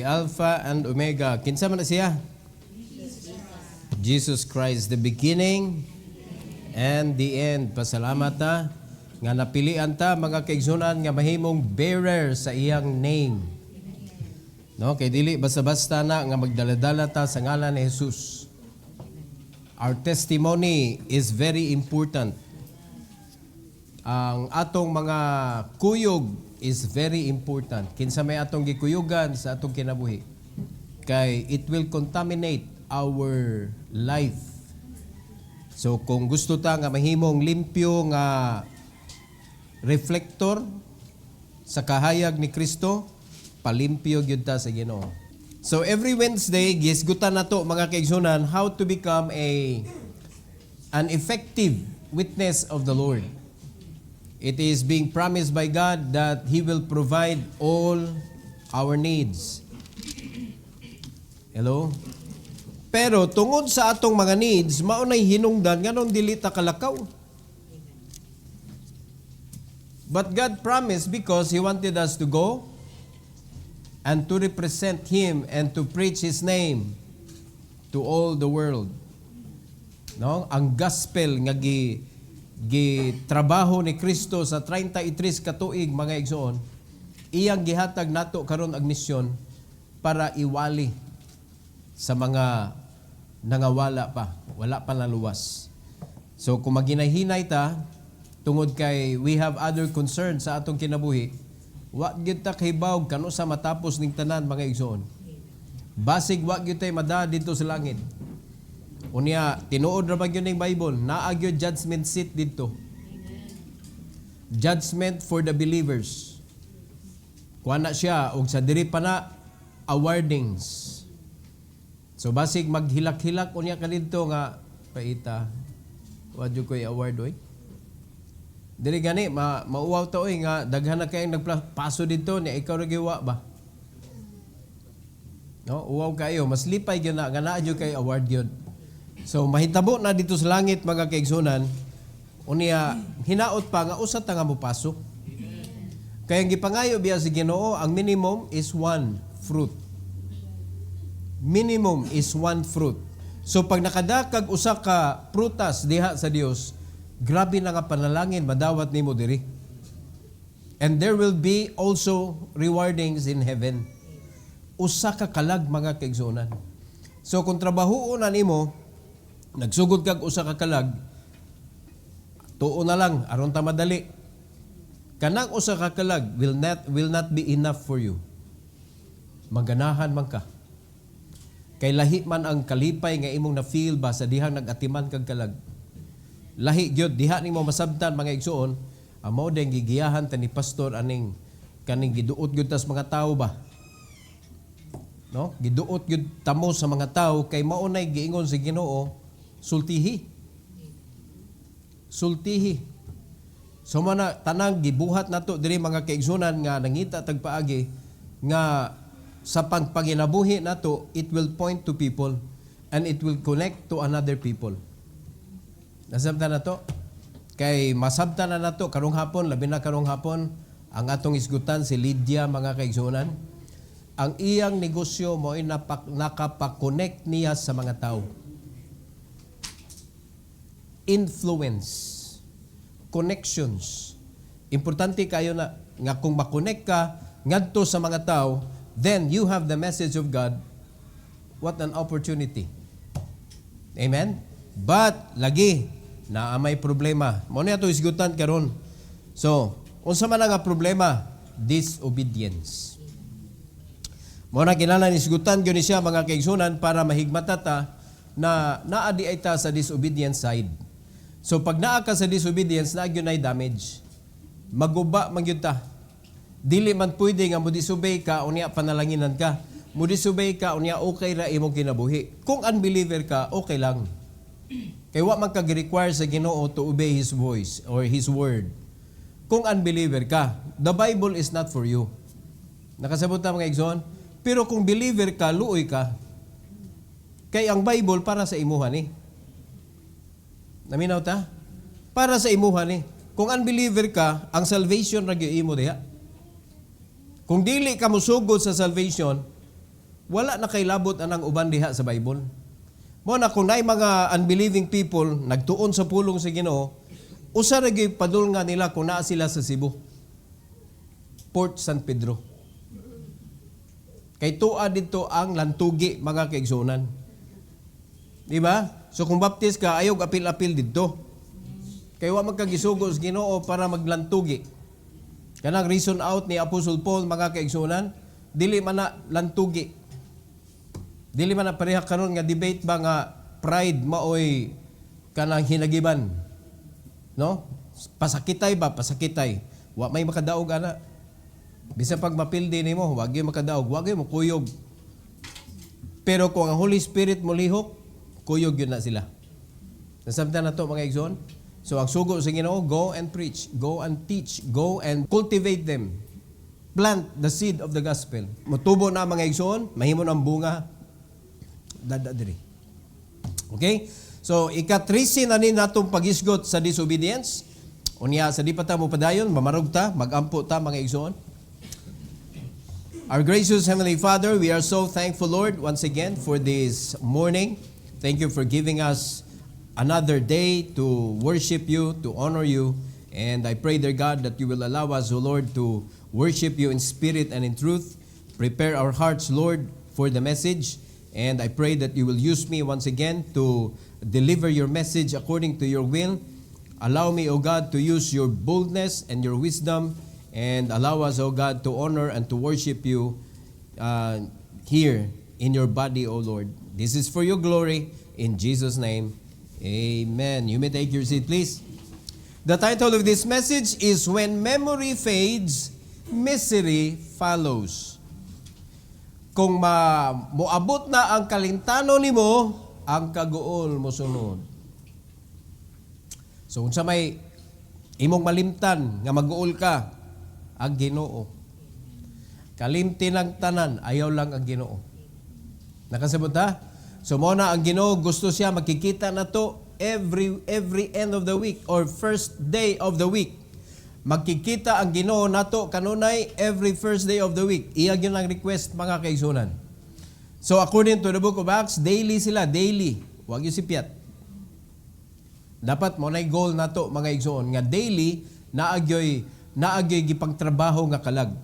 the Alpha and Omega. Kinsa man na siya? Jesus Christ, the beginning and the end. Pasalamat ta nga napilian ta mga kaigsunan nga mahimong bearer sa iyang name. No, kay dili basta-basta na nga magdaladala ta sa ngalan ni Jesus. Our testimony is very important. Ang atong mga kuyog is very important. Kinsa may atong gikuyugan sa atong kinabuhi. Kay it will contaminate our life. So kung gusto ta nga mahimong limpyo nga reflector sa kahayag ni Kristo, palimpyo gyud ta sa Ginoo. So every Wednesday gisgutan nato mga kaigsunan how to become an effective witness of the Lord. It is being promised by God that He will provide all our needs. Hello? Pero tungod sa atong mga needs, maunay hinungdan nganong dili ta kalakaw. But God promised because He wanted us to go and to represent Him and to preach His name to all the world. No? Ang gospel nga gitrabaho ni Kristo sa 33 katuig mga igsoon, iyang gihatag nato karon ang misyon para iwali sa mga nangawala pa, wala pa naluwas. So kung maghinay-hinay ta tungod kay we have other concerns sa atong kinabuhi, wa gyud ta kahibaw kano sa matapos ning tanan mga igsoon. Basig wa gyud tay mada dito sa langit. Unya tinuod ra ba gyud ning Bible, naa gyud judgment seat dito. Judgment for the believers. Kuha na siya og sa diri pa na awardings. So basig maghilak-hilak unya ka dito nga paita. Wa jud koy award oy. Dili gani mauwaw ta oy nga daghan na kay nagpaso dito ni ikaw ra giwa ba. No, uwaw kayo mas lipay gyud na nga naa jud kay award gyud. So mahitabo na dito sa langit mga kaigsunan, unya hinaot pa nga usa ta nga mopasok. Kaya ang gipangayo biya sa Ginoo, ang minimum is 1 fruit. Minimum is 1 fruit. So pag nakadakag usa ka prutas diha sa Dios, grabe na nga panalangin madawat nimo diri. And there will be also rewardings in heaven. Usa ka kalag mga kaigsunan. So kung trabahoon na nimo, nagsugod kag usa ka kalag, tuo na lang aron ta madali. Kanang usa ka kalag will not be enough for you. Maganahan man ka. Kay lahi man ang kalipay nga imong na feel ba sa dihang nagatiman kag kalag. Lahi gyud diha nimo masabtan mga igsuon, amo deng gigiyahan ta ni pastor aning kaning giduot gyud tas mga tawo ba. No? Giduot gyud tamo sa mga tawo kay maunay giingon sa Ginoo, sultihi. Sultihi. So mana tanang gibuhat nato diri mga kaigsunan nga nangita tagpaagi nga sa pagpanginabuhi nato, it will point to people and it will connect to another people. Nasabtan na to? Kay masabtan na nato karong hapon, labi na karong hapon, ang atong isgutan si Lydia mga kaigsunan. Ang iyang negosyo mo ay nakapakonect niya sa mga tao. Influence, connections. Importante kayo na nga kung makonect ka ngadto sa mga tao, then you have the message of God. What an opportunity. Amen? But lagi na may problema. Mo niya to isgutan karon. So, unsa man nga problema? Disobedience. Mo na kinahanglan isgutan gyud ni siya mga kaigsunan para mahigmata ta na naadi ay ta sa disobedience side. So pag naa ka sa disobedience, na gyud nay damage. Maguba man gyud ta. Dili man pwede nga mo disobey ka unya panalanginan ka. Mo disobey ka unya okay ra imong kinabuhi. Kung unbeliever ka, okay lang. Kay wa man ka gi-require sa Ginoo to obey His voice or His word. Kung unbeliever ka, the Bible is not for you. Nakasabot ta mga igsoon? Pero kung believer ka, luoy ka. Kay ang Bible para sa imuha ni. Naminaw ta? Para sa imuha ni. Kung unbeliever ka, ang salvation ra gyud imo diha. Kung dili ka musugod sa salvation, wala na kay labot anang uban diha sa Bible. Mo na kung naay mga unbelieving people nagtuon sa pulong sa Ginoo, usa ra gyud padulngan nila kung naa sila sa Cebu. Port San Pedro. Kay tuwa dito ang lantugi mga kaigsunan. Di ba? So kung baptist ka, ayaw apil-apil dito. Kaya wa magkagisugo sa Ginoo para maglantugi. Kanang reason out ni Apostle Paul mga kaigsunan, dili man na lantugi. Dili man na pareha karon nga debate ba nga pride maoy kanang hinagiban. No? Pasakitay ba? Pasakitay. Wa may makadaog ana. Bisan pag mapildi nimo, wag gyud makadaog, wag gyud mo kuyog. Pero kung ang Holy Spirit mo lihok, kuyog yun na sila. Nasabtan na to mga igsoon. So ang sugo sa Ginoo, go and preach, go and teach, go and cultivate them. Plant the seed of the gospel. Mutubo na mga igsoon, mahimo ng bunga. Dada diri. Okay? So ika-13 na ni natong pagisgot sa disobedience. Unya sa di pa ta mo padayon, mamarog ta, magampo ta mga igsoon. Our gracious Heavenly Father, we are so thankful, Lord, once again for this morning. Thank you for giving us another day to worship you, to honor you. And I pray, dear God, that you will allow us, O Lord, to worship you in spirit and in truth. Prepare our hearts, Lord, for the message. And I pray that you will use me once again to deliver your message according to your will. Allow me, O God, to use your boldness and your wisdom. And allow us, O God, to honor and to worship you here in your body, O Lord. This is for your glory. In Jesus' name, amen. You may take your seat, please. The title of this message is When Memory Fades, Misery Follows. Kung moabot na ang kalintano nimo, ang kaguol mo sunod. So, kung sa may imong malimtan nga mag-uol ka, ang Ginoo. Kalimti ng tanan, ayaw lang ang Ginoo. Nakasabot ha? So mo na ang Ginoo, gusto siya makikita na to every end of the week or first day of the week. Magkikita ang Ginoo nato kanunay every first day of the week. Iya gyud ang request mga kaigsunan. So according to the book of Acts, daily sila, daily. Wag yung sipiat. Dapat mo na goal nato mga igsoon nga daily naagyoy gipangtrabaho nga kalag.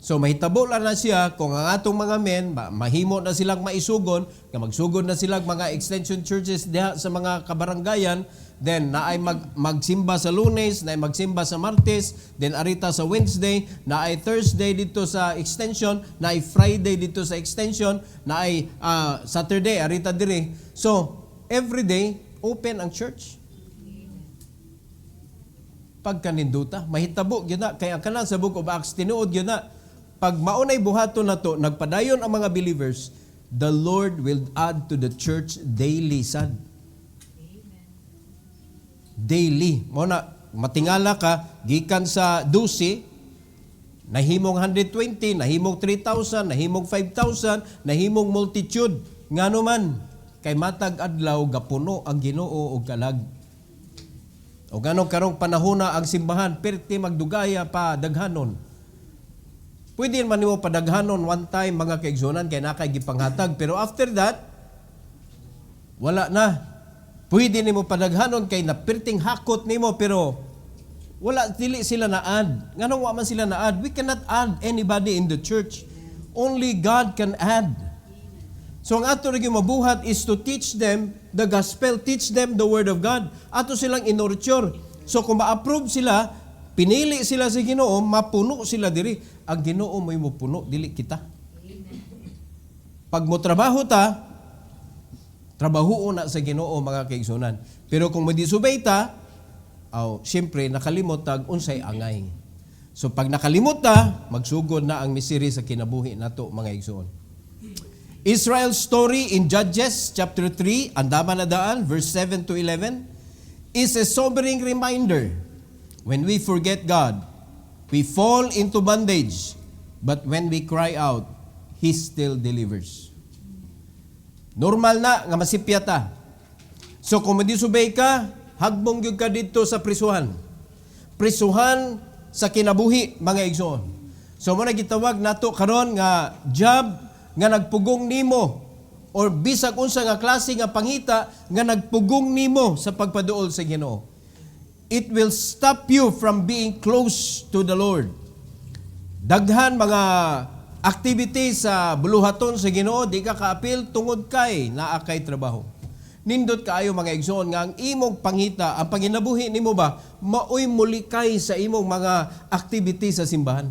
So mahitabo lang na siya kung ang atong mga men mahimo na silang maisugon, nga magsugod na silang mga extension churches diha sa mga kabaranggayan, then naay magsimba sa Lunes, naay magsimba sa Martes, then arita sa Wednesday, naay Thursday dito sa extension, naay Friday dito sa extension, naay Saturday arita dire. So every day open ang church. Pagkaninduta, mahitabo gyud na kay ang kanan sa book of Acts tinuod gyud na pag maunay buhaton nato nagpadayon ang mga believers, the Lord will add to the church daily sad. Daily mo na matingala ka gikan sa 12 nahimong 120, nahimong 3,000, nahimong 5,000, nahimong multitude ngano man kay matag adlaw gapuno ang Ginoo og kalag. O ganong karong panahona ang simbahan, perti magdugaya pa daghanon. Pwede man nimo padaghanon one time mga kaigsunan kay nakay gipanghatag, pero after that wala na. Pwede nimo padaghanon kay napirting hakot nimo pero wala dili sila na-add. Nganong wa man sila na-add? We cannot add anybody in the church. Only God can add. So ang ato rin mabuhat is to teach them the gospel, teach them the word of God. Ato silang inurture. So kung ma-approve sila, pinili sila sa Ginoo, mapuno sila diri. Ang Ginoo may mapuno, dili kita. Pag mo trabaho ta, trabaho na sa Ginoo mga kaigsunan. Pero kung madisobey ta, siyempre nakalimot tag unsay angay. So pag nakalimot ta, magsugod na ang misery sa kinabuhi nato mga igsoon. Israel's story in Judges chapter 3, andama na daan, verse 7 to 11, is a sobering reminder. When we forget God, we fall into bondage, but when we cry out, He still delivers. Normal na nga masipya ta. So kung madisobey ka, hagbong gyud ka dito sa prisuhan. Prisuhan sa kinabuhi mga igsoon. So mo na gitawag nato karon nga job nga nagpugong nimo or bisag unsa nga klase nga pangita nga nagpugong nimo sa pagpaduol sa Ginoo. It will stop you from being close to the Lord. Daghan mga activities sa buluhaton sa Ginoo, di ka kaapil tungod kay naa kay trabaho. Nindot kaayo mga igsoon nga ang imong pangita, ang panginabuhi nimo ba, maoy mulikay sa imong mga activities sa simbahan.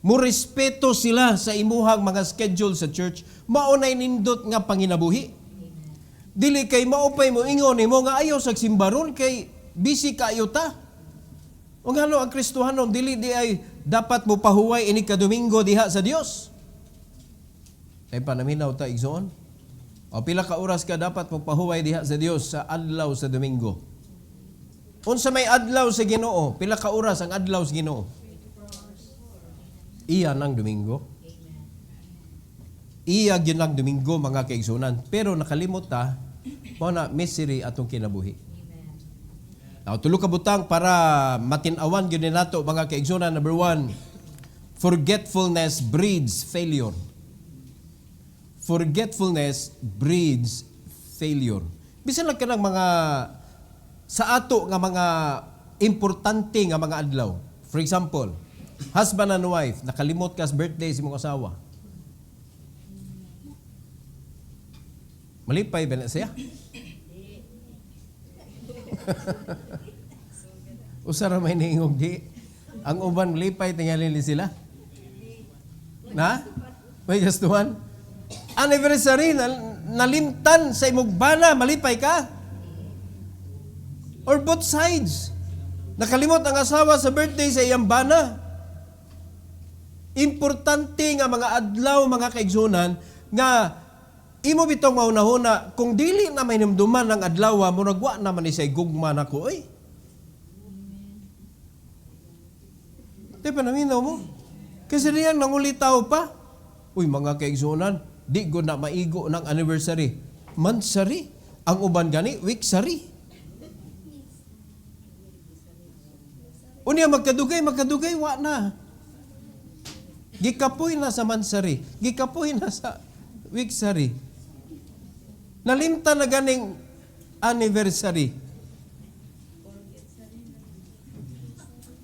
Mo respeto sila sa imuhang mga schedule sa church, maunay nindot nga panginabuhi. Dili kay maupay mo ingon nimo nga ayaw sa simbaron kay busy kaayo ta. O ngano ang Kristohanon dili di ay dapat mo pahuway ini ka Domingo diha sa Dios. Ay panaminaw ta igsoon. O pila ka oras ka dapat mo pahuway diha sa Dios sa adlaw sa Domingo. Unsa may adlaw sa Ginoo, pila ka oras ang adlaw sa Ginoo? Iya ng Domingo. Iya gyud ng Domingo mga kaigsunan. Pero nakalimot ta mo na misery atong kinabuhi. Now, tulo ka butang para matinawan gyud nato mga kaigsunan. Number 1, forgetfulness breeds failure. Forgetfulness breeds failure. Bisan lang kanang mga sa ato nga mga importante nga mga adlaw. For example, husband and wife, nakalimot ka sa birthday sa mong asawa. Malipay ba na siya? Usara may niingog di. Ang uban malipay tingali sila. Na? May just one? Anniversary, nalimtan sa imong bana, malipay ka? Or both sides. Nakalimot ang asawa sa birthday sa iyang bana. Importante nga mga adlaw, mga kaigsunan, nga imo bitong maunahuna, kung dili na may namduman ng adlaw, muragwa naman isa'y gugman ako, oy. Di pa naminaw mo? Kasi riyan nangulitaw pa. Uy, mga kaigsunan, di ko na maigo ng anniversary. Monthsary. Ang uban gani, weeksary. Unya magkadugay, wa na. Gikapoy na sa mansari. Gikapoy na sa weeksary. Nalimta na ganing anniversary.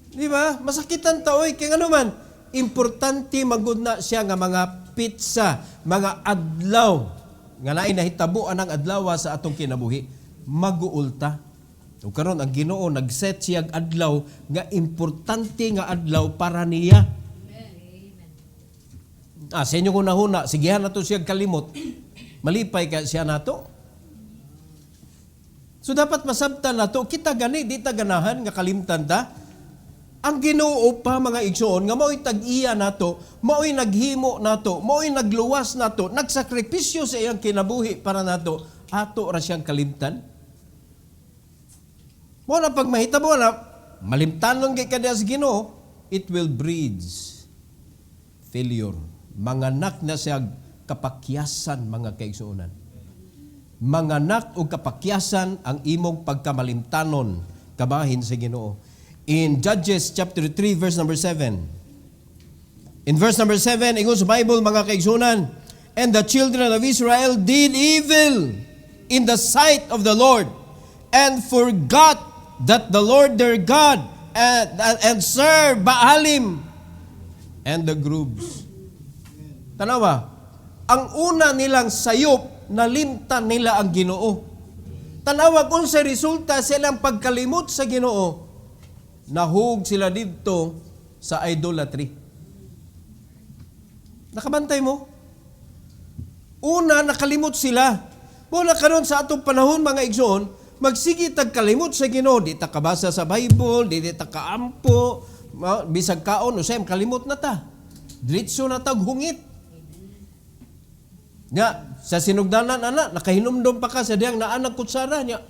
Di ba? Masakitan taoy. Kaya nga naman, importante magud na siya nga mga pizza, mga adlaw. Nga naay nahitabuan ang adlaw sa atong kinabuhi. Maguulta. O karon ang Ginoo nag-set siya adlaw nga importante nga adlaw para niya. Sa inyo kung nahuna, sigihan na to siya kalimot. Malipay ka siya na to. So dapat masabtan na to. Kita gani, di ta ganahan nga kalimtan ta. Ang Ginoo pa mga igsoon, nga mao'y tag-iya na to, mao'y naghimo na to, mao'y nagluwas na to, nagsakripisyo sa iyang kinabuhi para na to, ato ra siyang kalimtan. Mo na pag mahitabo na, malimtanon kay kadya sa Ginoo, it will breed failure. Manganak na siya kapakyasan mga kaigsuonan. Manganak o kapakyasan ang imong pagkamalimtanon kabahin sa Ginoo. In Judges chapter 3 verse number 7. In verse number 7, ingon sa Bible mga kaigsuonan, and the children of Israel did evil in the sight of the Lord and forgot that the Lord their God and served Baalim and the groves. Tanawa, ang una nilang sayop, nalimtan nila ang Ginoo. Tanawa kung sa resulta silang pagkalimot sa Ginoo, nahug sila dito sa idolatry. Nakabantay mo? Una, nakalimot sila. Mula karon sa atong panahon mga igsoon, magsigi tagkalimot sa Ginoo, di ta kabasa sa Bible, di ta kaampo, bisag kaon, usay kalimot na ta. Diretso na tag hungit. Nga, sa sinugdanan, nakahinumdom pa ka sa diyang naanak kutsara niya.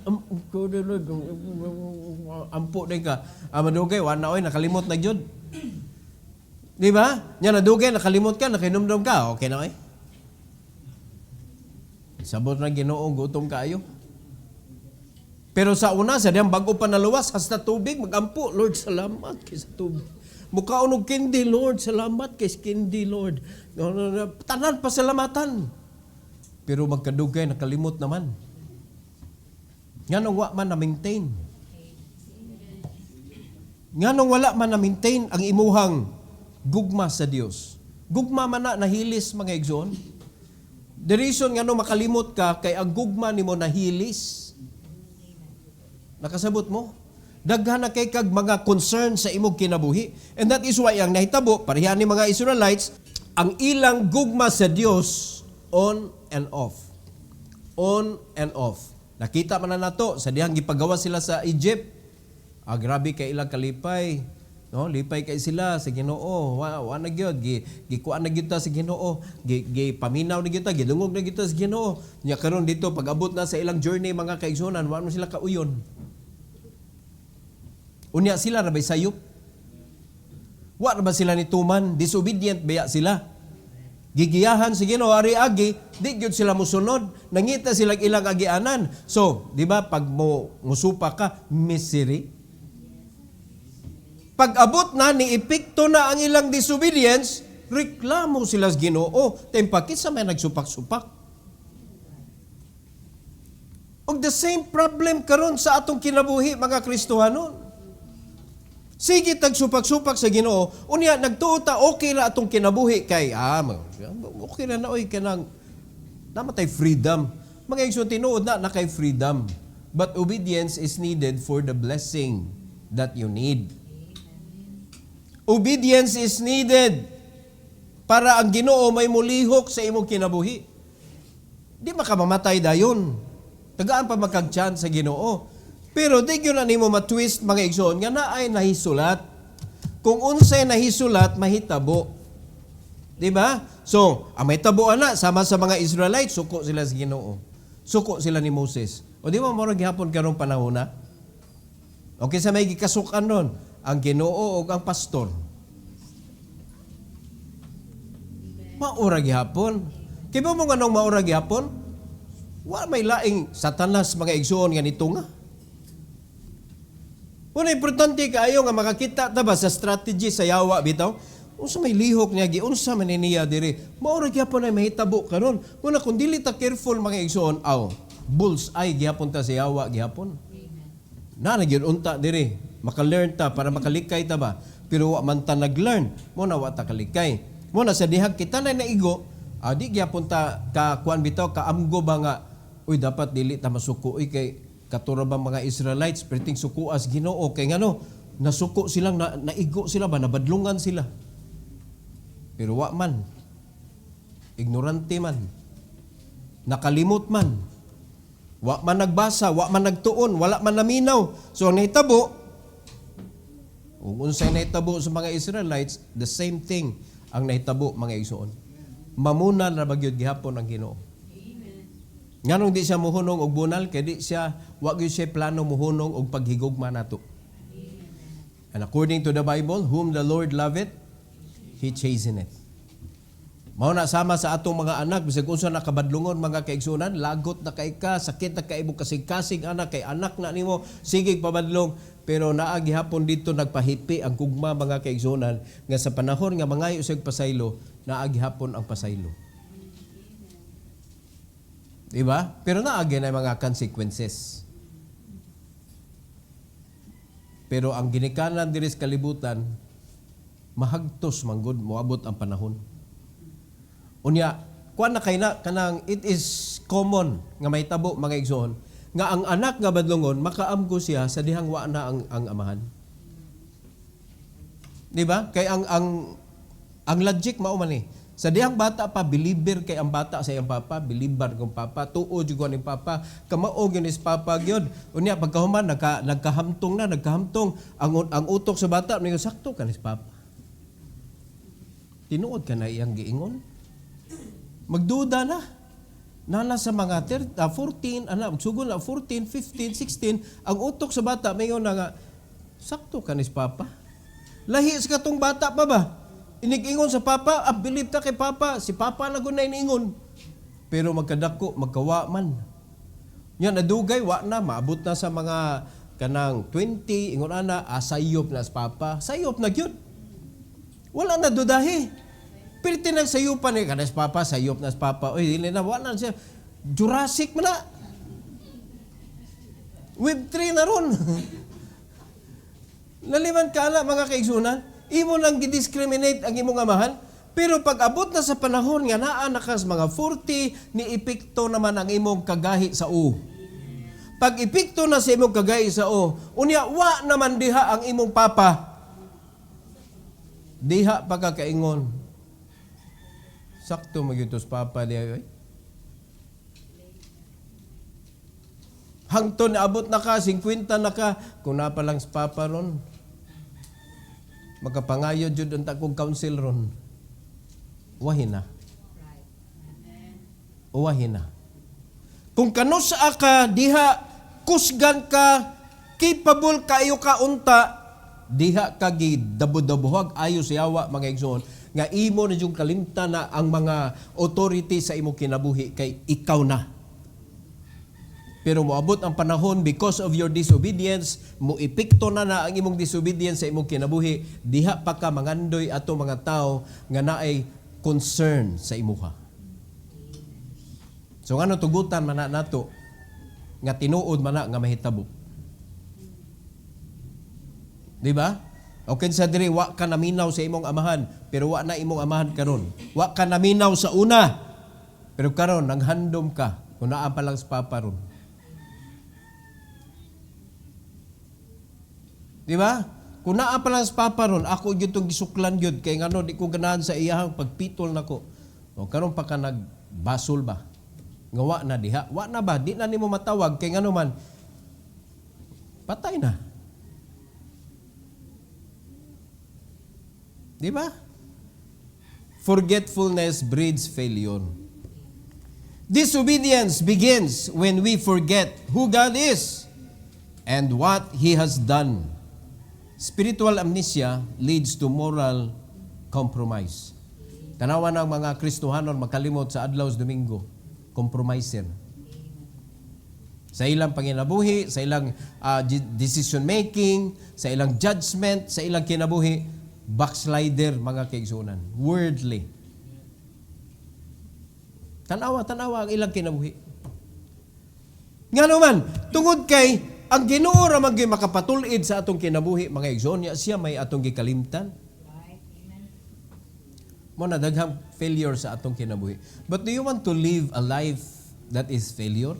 Ampo din ka. Madugay, wana oy, nakalimot na jud. Di ba? Nya nadugay, nakalimot ka, nakahinumdom ka. Okay na oy. Sabot na Ginoo, gutom kaayo. Pero sa una, sa diyang bago pa naluwas, hasta tubig, magampo. Lord, salamat kay sa tubig. Mukaon og kindi, Lord, salamat kay kindi, Lord. Tanan pasalamatan. Pero magkadugay nakalimot naman. Nganong wa man na-maintain. Nganong wala man na-maintain ang imuhang gugma sa Dios. Gugma man na nahilis mga igsoon. The reason nga makalimot ka kay ang gugma nimo nahilis. Nakasabot mo? Daghan na kay kag mga concern sa imong kinabuhi. And that is why ang nahitabo, pareha ni mga Israelites, ang ilang gugma sa Dios on and off. On and off. Nakita man na nato sa dihang gipagawa sila sa Egypt. Grabe kay ilang kalipay. No, lipay kay sila sa Ginoo. Wa na gyud gikuan na gyud ta sa Ginoo. Paminaw na gyud ta, gidungog na gyud ta sa Ginoo. Nya karon dito pag-abot na sa ilang journey mga kaigsunan, wa man sila kauyon. Unya sila ra bay sayop. Wa ra ba sila ni tuman? Disobedient baya sila. Gigiyahan sa Ginoo ari agi, di gyud sila mosunod. Nangita sila ilang agianan. So, di ba pag musupa ka, misery. Pag abot na ni epekto na ang ilang disobedience, reklamo sila sa Ginoo. Tempakit sa may nagsupak-supak. Og the same problem karon sa atong kinabuhi mga Kristohanon. Sige tagsupak-supak sa Ginoo, unya nagtuo ta okay na atong kinabuhi kay okay na oy kanang namatay freedom. Mga igsoon tinuod na kay freedom. But obedience is needed for the blessing that you need. Obedience is needed para ang Ginoo may mulihok sa imong kinabuhi. Di makamamatay dayon. Tagaan pa makag-chance sa Ginoo. Pero di yun na nimo matwist mga igsoon nga na ay nahisulat. Kung unsay nahisulat, mahitabo. Di ba? So, ang mahitabo ana sama sa mga Israelites, suko sila sa Ginoo. Suko sila ni Moses. O di ba murag gihapon karong panahon na? Okay sa may gikasukan nun, ang Ginoo o ang pastor. Maura gihapon. Kaya mo nga nung maura gihapon? Wa may laing satanas mga igsoon nga nito nga. Una importante kaayo nga makakita ta ba sa strategy sa yawa bitaw? Unsa may lihok niya gi unsa man niya diri? Mao ra gyapon ay mahitabo karon. Kuna kun dili ta careful mga igsoon, bulls ay gyapon ta sa yawa gyapon. Na gyud unta diri, maka-learn ta para makalikay ta ba? Pero wa man ta nag-learn, mo na wa ta kalikay. Mo na sa dihag kita na naigo, di gyapon ta ka kuan bitaw ka amgo ba nga uy dapat dili ta masuko kay katura bang mga Israelites, perting sukuas Ginoo kay ngano nasuko silang naigo sila ba, nabadlungan sila. Pero wa man, ignorante man, nakalimot man, wa man nagbasa, wa man nagtuon, wala man naminaw. So ang nahitabo, kung unsay nahitabo sa mga Israelites, the same thing ang nahitabo mga igsoon. Mamuna na bagyod gihapon ang Ginoo. Nganong di siya muhunong og bunal kay di siya wa gyud siya plano muhunong og paghigugma nato. And according to the Bible, whom the Lord loveth, He chasteneth. Mao na sama sa atong mga anak bisag unsa nakabadlungon mga kaigsunan, lagot na kay ka, sakit na kay kasig-kasig anak kay anak na nimo sige pabadlong, pero naa gihapon dito nagpahipi ang gugma mga kaigsunan nga sa panahon nga mangayo sig pasaylo, naa gihapon ang pasaylo. Diba? Pero naagin ay mga consequences. Pero ang ginikanan diri sa kalibutan, mahagtos manggod moabot ang panahon. Unya, kuan na kay na kanang it is common nga may tabo mga igsoon nga ang anak nga badlongon makaamgo siya sa dihang wa na ang amahan. Diba? Kay ang logic mao man ni. Sa dihang bata pa, believer kay ang bata sa iyang papa, believer kong papa, tuod yung ni papa, kamaog yun is papa gyud. Unya, pagkahuman, nagkahamtong, ang utok sa bata, may sakto ka ni papa. Tinuod ka na iyang giingon. Magduda na. Nana sa mga 14, magsugol na 14, 15, 16, ang utok sa bata, may yun na nga, sakto ka ni papa. Lahi sa katong bata pa ba? Inig-ingon sa papa, believe ta kay papa. Si papa na gunay niingon. Pero magkadako, magkawa man. Yan, nadugay, wa na. Maabot na sa mga kanang 20, ingon ana, sayop na sa papa. Sayop na gyud. Wala na dudahi. Pero tinagsayupan eh, kanas papa, sayop nas papa. Oy, dili na, wala na siya. Jurassic man na. Web 3 na ron. Naliman ka na, mga kaigsunan. Imo lang gidiscriminate ang imong amahan. Pero pag abot na sa panahon nga naa nakas mga 40, ni epekto naman ang imong kagahi sa o. Pag epekto na sa imong kagahi sa o, unya wa naman diha ang imong papa. Diha pa ka kaingon. Sakto magitos papa diha. Hangton abot na ka, 50 na ka, kung na pa lang sa papa ron. Magkapangayod jud ang takong council ron. Wahin na. Wahin na. Kung kanos ka, diha, kusgan ka, capable kayo ka unta, diha ka gidabudabuhag ayo sa yawa mga igsoon, nga imo na yung kalimtan na ang mga authority sa imo kinabuhi kay ikaw na. Pero moabot ang panahon because of your disobedience, mo epekto na ang imong disobedience sa imong kinabuhi, diha pa ka mangandoy ato mga tao nga naay concern sa imuha. So ngano tugutan man nato nga tinuod man nga mahitabo. Di ba? O kinsa diri wa ka naminaw sa imong amahan, pero wa na imong amahan karon. Wa ka naminaw sa una, pero karon nanghandom ka kung naa pa lang sa papa ron. Di ba? Kung naa pa lang sa papa ron, ako yun itong gisuklan yun, kaya nga di ko ganahan sa iyahang pagpitol na ko. O karon pa ka nagbasol ba? Nga wa na diha. Wa na ba? Di na nimo matawag, kaya nga man, patay na. Di ba? Forgetfulness breeds failure. Disobedience begins when we forget who God is and what He has done. Spiritual amnesia leads to moral compromise. Tanawa ng mga Kristohanon makalimot sa adlaw sa Domingo, compromiser. Sa ilang panginabuhi, sa ilang decision making, sa ilang judgment, sa ilang kinabuhi, backslider mga kaigsunan, worldly. Tanawa ang ilang kinabuhi. Nga naman, tungod kay ang Ginoo ra man makapatulid sa atong kinabuhi mga igsoon, siya may atong gikalimtan. Mo na daghang failure sa atong kinabuhi. But do you want to live a life that is failure?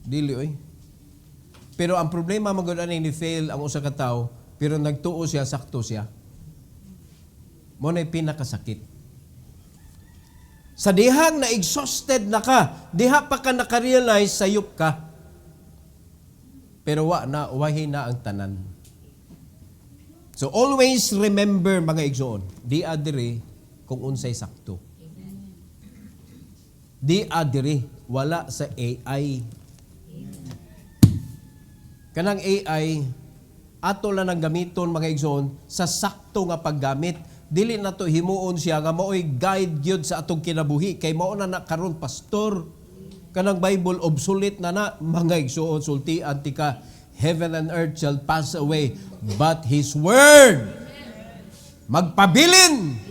Dili oy. Pero ang problema magud ani ni fail ang usa ka tawo, pero nagtuo siya, sakto siya. Mo na pinakasakit. Sa dihang na exhausted na ka, diha pa ka nakarealize sayop ka. Pero wahi na ang tanan. So always remember mga igsoon, di adiri kung unsay sakto. Di adiri wala sa AI. Kanang AI ato lang ang gamiton mga igsoon sa sakto nga paggamit. Dili na to himuon siya nga maoy guide gyud sa atong kinabuhi kay mao na karon pastor kanang Bible obsolete na mga igsoon sulti antika heaven and earth shall pass away but His word magpabilin.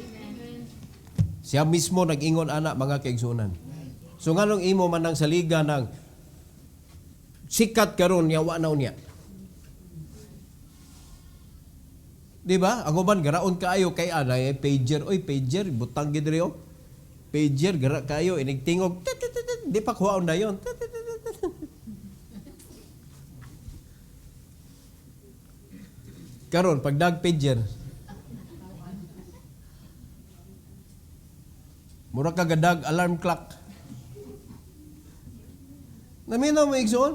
Siya mismo nag-ingon ana mga kaigsunan. So nganong imo man ang saliga ng sikat karon yawa na unya. Di ba? Ang uban garaon kaayo kay anay pager. Oy, pager butang gid diri. Pager gara kayo inigtingog. Di pa kuhaon dayon. Karon pag dag pager. Mura ka gadag alarm clock. Naminaw mo igsoon?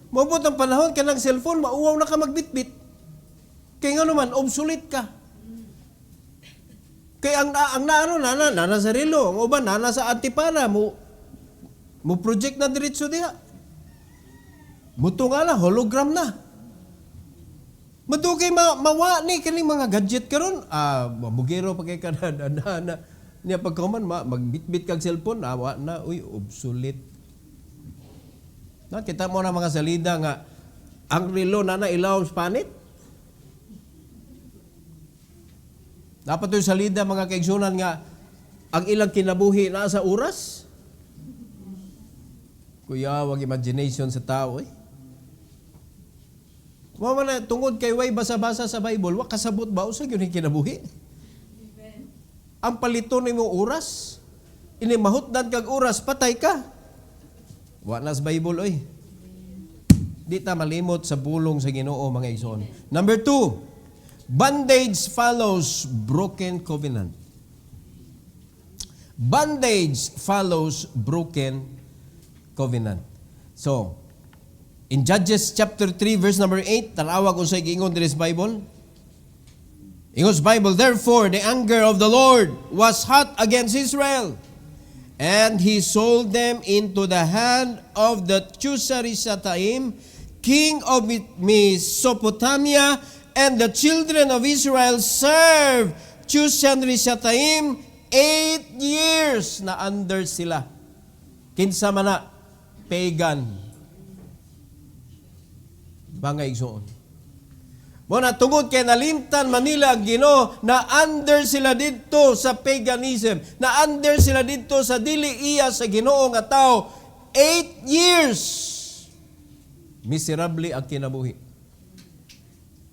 Mabot ang panahon kanang cellphone mauwaw na ka magbitbit. Kaya nga naman, obsolete ka. Kaya ang nana sa relo, ang uban, nana sa antipara, mo project na diretso diha. Muto nga lang, hologram na. Madugay mawa ni kaning mga gadget karon. Mabugero pa kay kanana niya pagkaman magbitbit kag cellphone, awa na, obsolete. Nakita mo na mga salida nga ang relo nana ilaw sa panit. Dapat yung salida mga kaigsunan nga ang ilang kinabuhi na sa oras. Kuya, wag imagination sa tao eh. Mama na tungod kay way basa-basa sa Bible, wa kasabot ba usa gyud kinabuhi? Ang palito nimo oras, ini mahutdan kag oras patay ka. Wa na sa Bible oy. Di ta malimot sa bulong sa Ginoo mga igsoon. Number 2, bondage follows broken covenant. Bondage follows broken covenant. So, in Judges chapter 3 verse number 8, tanawa kung sa giingon diri sa Bible. Ingos Bible, therefore the anger of the Lord was hot against Israel, and he sold them into the hand of the Chusari-Shataim, king of Mesopotamia, and the children of Israel served Chusari-Shataim 8 years na under sila. Kinsa man na pagan. Mga igsoon. Muna tungod kay nalimtan Manila ang Ginoo na under sila dito sa paganism, na under sila dito sa dili iya sa Ginoo nga tao. 8 years miserably ang kinabuhi.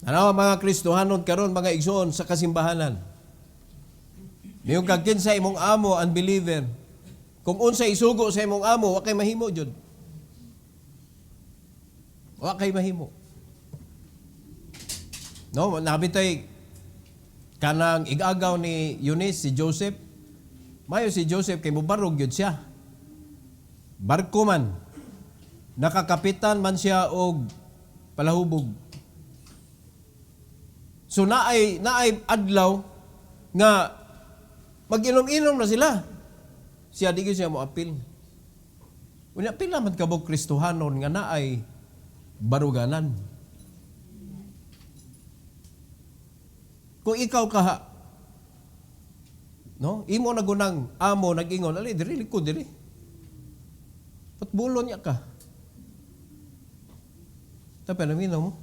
Ano mga Kristohanon karon mga igsoon sa kasimbahanan? Niyong kagkin sa imong amo unbeliever. Kung unsa isugo sa imong amo, wa kay mahimo jud. Wa kay mahimo. No, nabitay kanang igagaw ni Eunice si Joseph. Mayo si Joseph kay mubarog gyud siya. Barko man. Nakakapitan man siya og palahubog. So naay adlaw nga mag-inom-inom na sila. Siya di gyud siya mo apil. Unya pila man kabog Kristohanon nga naay baruganan. Kung ikaw kaha, no? Imo na gunang amo nag-ingon, ali diri likod diri. Patbulon niya ka. Tapos naminaw mo.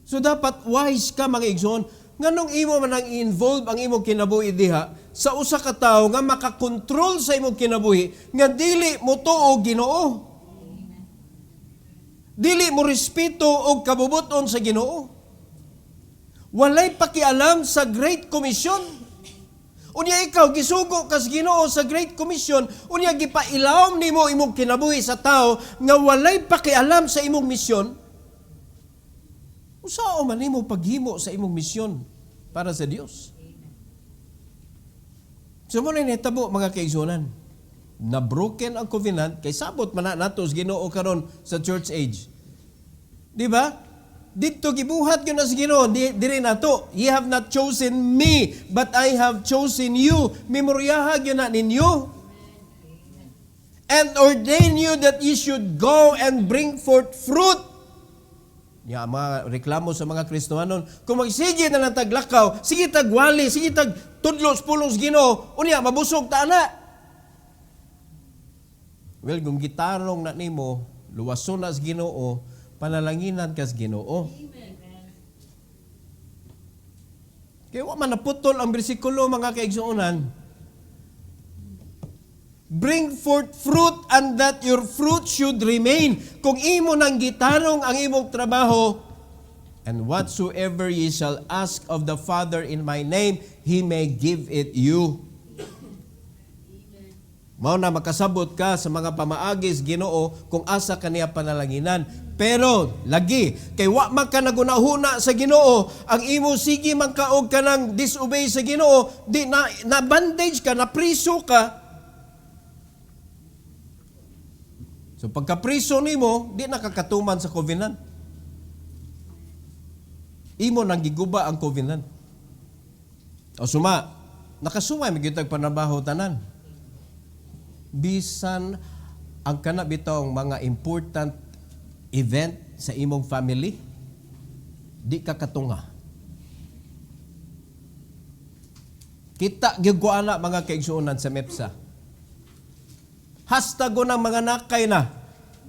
So dapat wise ka mga igsoon, nganong imo man ang involve ang imong kinabuhi diha sa usa ka tawo nga makakontrol sa imong kinabuhi nga dili mo tuo Ginoo. Dili mo respeto og kabubuton sa Ginoo. Walay pakialam sa Great Commission. Unya ikaw gisugo kas Ginoo sa Great Commission, unya gipailawom nimo imong kinabuhi sa tao nga walay pakialam sa imong misyon. Usao man nimo paghimo sa imong misyon para sa Dios. So mo na nitabo mga kaigsunan, na broken ang covenant kay sabot man nato sa Ginoo karon sa church age. Di ba? Dito gibuhat yun na sa Ginoo, diri nato. Ye have not chosen me, but I have chosen you. Memoryahag yun na ninyo. And ordain you that ye should go and bring forth fruit. Ya, mga reklamo sa mga Kristohanon, kung magsige na ng taglakaw, sige tagwali, sige tag tudlos-pulos Ginoo, unya mabusog ta na. Well, kung gitarong na nimo, luwason na sa Ginoo, panalanginan kas Ginoo. Kaya wa man naputol ang bersikulo mga kaigsuonan. Bring forth fruit and that your fruit should remain. Kung imo nang gitarong ang imong trabaho, and whatsoever ye shall ask of the Father in my name, He may give it you. Mao na makasabot ka sa mga pamaagis Ginoo kung asa kaniya panalanginan. Pero lagi kay wa man ka nagunahuna sa Ginoo, ang imo sige man kaog ka nang disobey sa Ginoo, di na bandage ka, na priso ka. So pagka-priso nimo, di nakakatuman sa covenant. Imo nang giguba ang covenant. O suma, nakasumay magitag panabaho tanan. Bisan ang kana bitong mga important event sa imong family, di ka katunga. Kita gyud ko ana mga kaigsuonan sa MEPSA. Hashtag ng mga nakay na,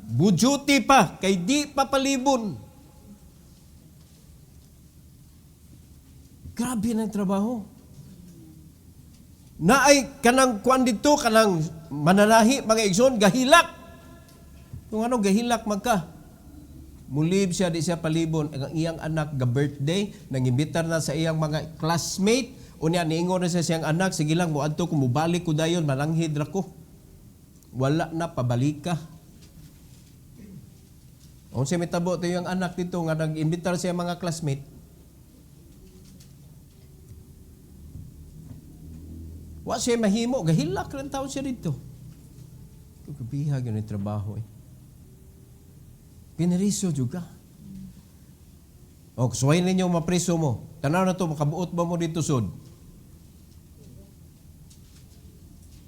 bujuti pa, kay di pa palibon. Grabe na yung trabaho. Na ay kanang kuan dito, kanang mananahi, mga igsoon, gahilak. Kung ano, gahilak magka. Mulib siya, di siya palibon. Ang iyang anak, ga-birthday, nangimbitar na sa iyang mga classmate, unya, niingon na siya siyang anak, sige lang, muadto ko, mubalik ko dayon, malanghid ra ko. Wala na, pabalik ka. Kung siya mitabo ito yung anak dito, nga nag-imbitar siya mga classmate, wa siya mahimo, gahilak rin taon siya dito. Kabihag yun yung trabaho eh. Pinariso juga. O, suwayin ninyo mapriso mo. Tanaw na to, makabuot ba mo dito sud?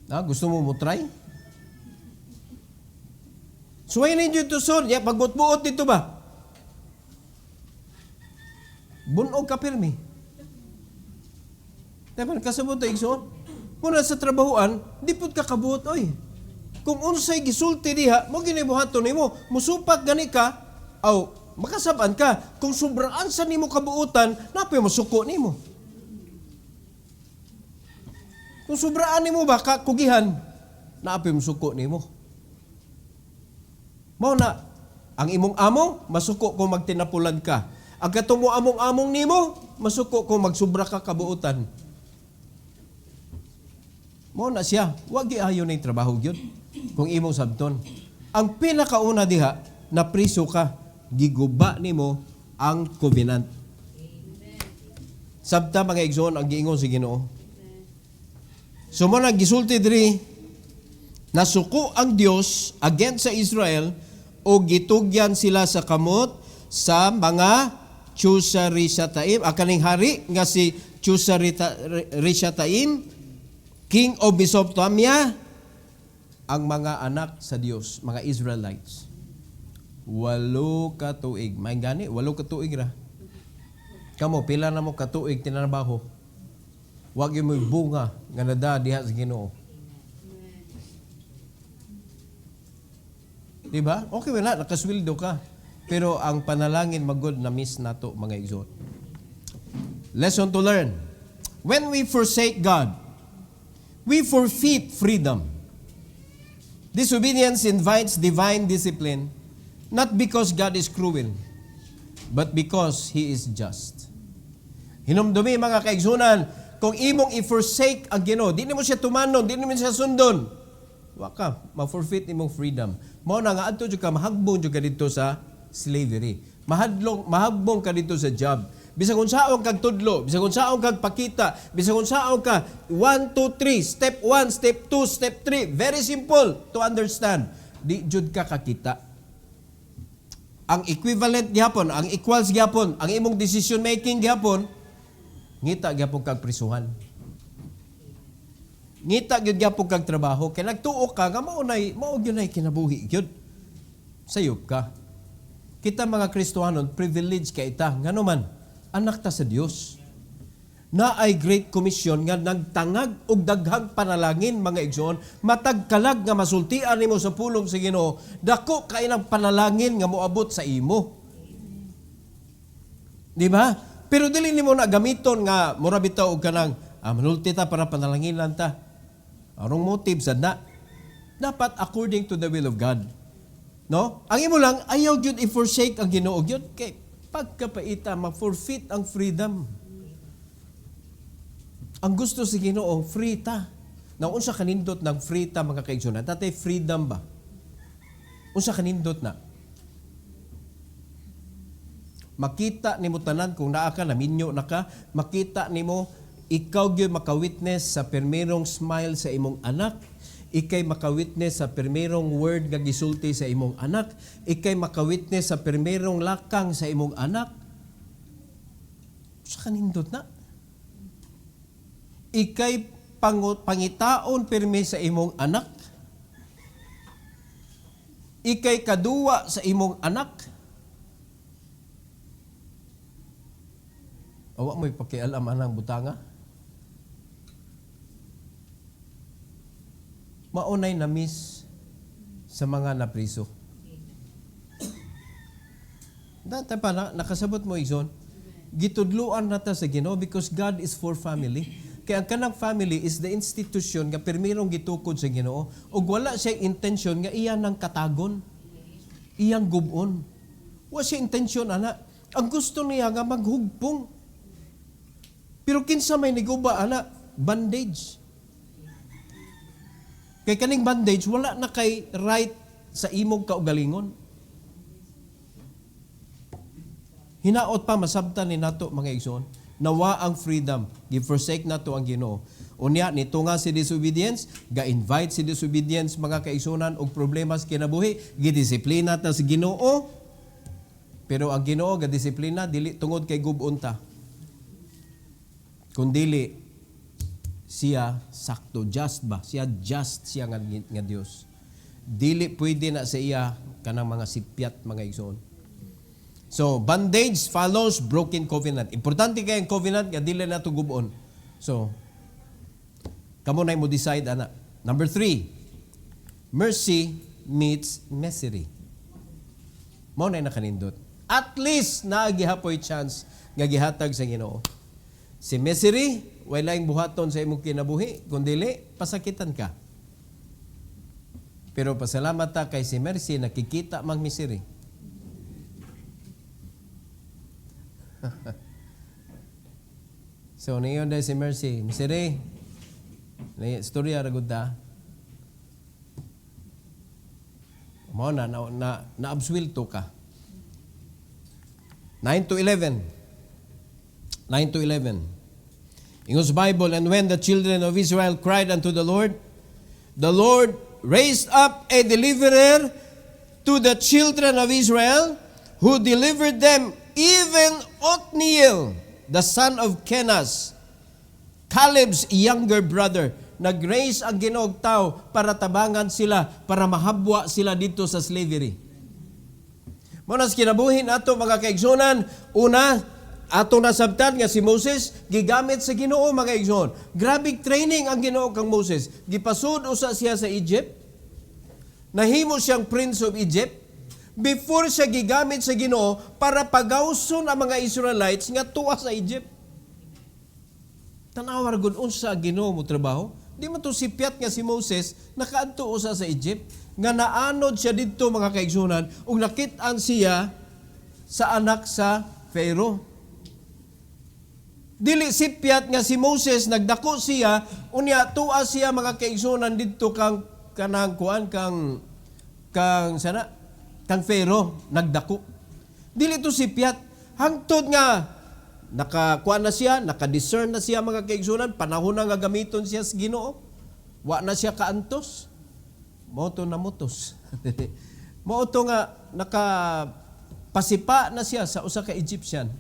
Gusto mo try? Suwayin ninyo dito sud. Ya, pagbuot-buot dito ba? Bunog ka pirmi. Dapat kasabot ay igsoon. Kung sa trabahoan, di pud ka kabuot oy. Kung unsay gisulti diha, mo ginibuhaton nimo, musupak gani ka, aw makasaban ka. Kung sobraan sa nimo kabuutan, napay masuko nimo. Kung sobraan nimo ba kakugihan, napay masuko nimo. Mao na ang imong amo, masuko kung magtinapulan ka. Ang katong mo among-among nimo, masuko kung magsubra ka kabuutan. Mao na siya, wag giayon ng trabaho gyud. Kung imong sabton, ang pinakauna diha na priso ka, giguba nimo ang covenant. Sabta mga igsoon ang giingon si Ginoo. So mo nang gisulti diri, nasuko ang Dios against sa Israel o gitugyan sila sa kamot sa mga Chusarishataim, akaning hari nga si Chusarishataim, king of Mesopotamia, ang mga anak sa Dios, mga Israelites. 8 ka tuig. May gani, 8 ka tuig ra. Kamo, pila na mo ka tuig tinarabaho. Wag yung may bunga nga nada diha sa Ginoo. Diba? Okay wala, nakasweldo ka. Pero ang panalangin magod na miss nato mga igsoon. Lesson to learn. When we forsake God, we forfeit freedom. Disobedience invites divine discipline, not because God is cruel, but because He is just. Hinumdumi mga kaigsunan, kung imong i-forsake ang Ginoo, di mo siya tumanon, di mo siya sundon, waka, ma-forfeit imong freedom. Mao na nga adto jud ka mahagbong jud ka dito sa slavery. Mahagbong ka dito sa job. Bisag unsaon kag tudlo, bisag unsaon kag pakita, bisag unsaon ka 1 2 3, step 1, step 2, step 3, very simple to understand. Di jud ka kakita. Ang equivalent gyapon, ang equals gyapon, ang imong decision making gyapon, ngita gyapon kag prisuhan. Ngita gyud gyapon kag trabaho, kay nagtuo ka nga mao gyud nay kinabuhi gyud. Sayop ka. Kita mga Kristohanon, privilege ka ita, ngano man, anak ta sa Dios. Na ay Great Commission nga nagtangag og daghang panalangin mga igsoon, matag kalag nga masultian nimo sa pulong sa Ginoo, dako kay nang panalangin nga moabot sa imo. Di ba? Pero dili nimo na gamiton nga mura bitaw og kanang manulti ta para panalanginan ta. Arong motive sad na. Dapat according to the will of God. No? Ang imo lang ayaw gyud i-forsake ang Ginoo gyud kay pagkapaita ma-forfeit ang freedom. Ang gusto sa Ginoo free ta. Na unsa kanindot ng free ta mga kaigsunan? Tatay freedom ba? Unsa kanindot na? Makita nimo tanan kung naa ka naminyo na ka, makita nimo ikaw gyud maka-witness sa permerong smile sa imong anak. Ikay maka-witness sa permerong word nga gisulti sa imong anak. Ikay maka-witness sa permerong lakang sa imong anak. Sa kanindot na. Ikay pangitaon perme sa imong anak. Ikay kaduwa sa imong anak. Awa mo'y pakialam anang butanga. Maunay na miss sa mga napriso. Dati pa nakasabot mo igsoon. gitudluan nata sa Ginoo because God is for family. Kaya ang kanang family is the institution nga permirong gitukod sa Ginoo ug wala siya intention nga iya nang katagon, iyang gubon. Wa siya intention ana. Ang gusto niya nga maghugpong. Pero kinsa may niguba ana, bandage. Kay kaning bandage wala na kay right sa imong kaugalingon. Hinaot pa masabtan ni nato mga igsoon. Nawa ang freedom, gi-forsake nato ang Ginoo. Unya nito nga si disobedience, ga-invite si disobedience mga kaigsunan og problema sa kinabuhi, gidisiplina ta sa Ginoo. Pero ang Ginoo ga disiplina dili tungod kay gubon ta. Kundili siya sakto, just ba? Siya just siya nga Dios. Dili pwede na sa iya kanang mga sipyat mga igsoon. So, bandage follows broken covenant. Importante kay ang covenant nga dili na to gubon. So, kamo na mo decide ana. Number 3, mercy meets misery. Mao na nakanindot. At least naagihapoy chance nga gihatag sa Ginoo. Si misery, wala yung buhaton sa imong kinabuhi, kundili pasakitan ka. Pero pasalamat ta kay si mercy nakikita mang misery. So, niyon dahil si Mercy. Misery, istorya ragod ta. Mo na-absuelto ka. 9 to 11. Ingos Bible, and when the children of Israel cried unto the Lord raised up a deliverer to the children of Israel, who delivered them, even Othniel, the son of Kenaz, Caleb's younger brother. Nag-raise ang Ginoo tao para tabangan sila, para mahabwa sila dito sa slavery. Munas kinabuhin ato mga kaigsunan, una, ato nasabtan nga si Moses, gigamit sa Ginoo mga kaigsunan. Grabe training ang Ginoo kang Moses. Gipasud usa siya sa Egypt, nahimo siyang Prince of Egypt, before siya gigamit sa Ginoo para pagawson ang mga Israelites nga tuwa sa Egypt. Tanawar gud unsa Ginoo mo trabaho? Di man to sipyat nga si Moses nakaadto usa sa Egypt nga naanod siya didto mga kaigsunan ug nakit-an siya sa anak sa Pharaoh. Dili sipyat nga si Moses nagdako siya unya tuwa siya mga kaigsunan didto kang kanang kuan kang Pharaoh nagdako. Dili to sipyat hangtod nga nakakuan na siya, nakadiscern na siya mga kaigsunan, panahon na nga gamiton siya sa Ginoo. Wa na siya kaantos. Mao to namutos. Mao to nga nakapasipa na siya sa usa ka Egyptian.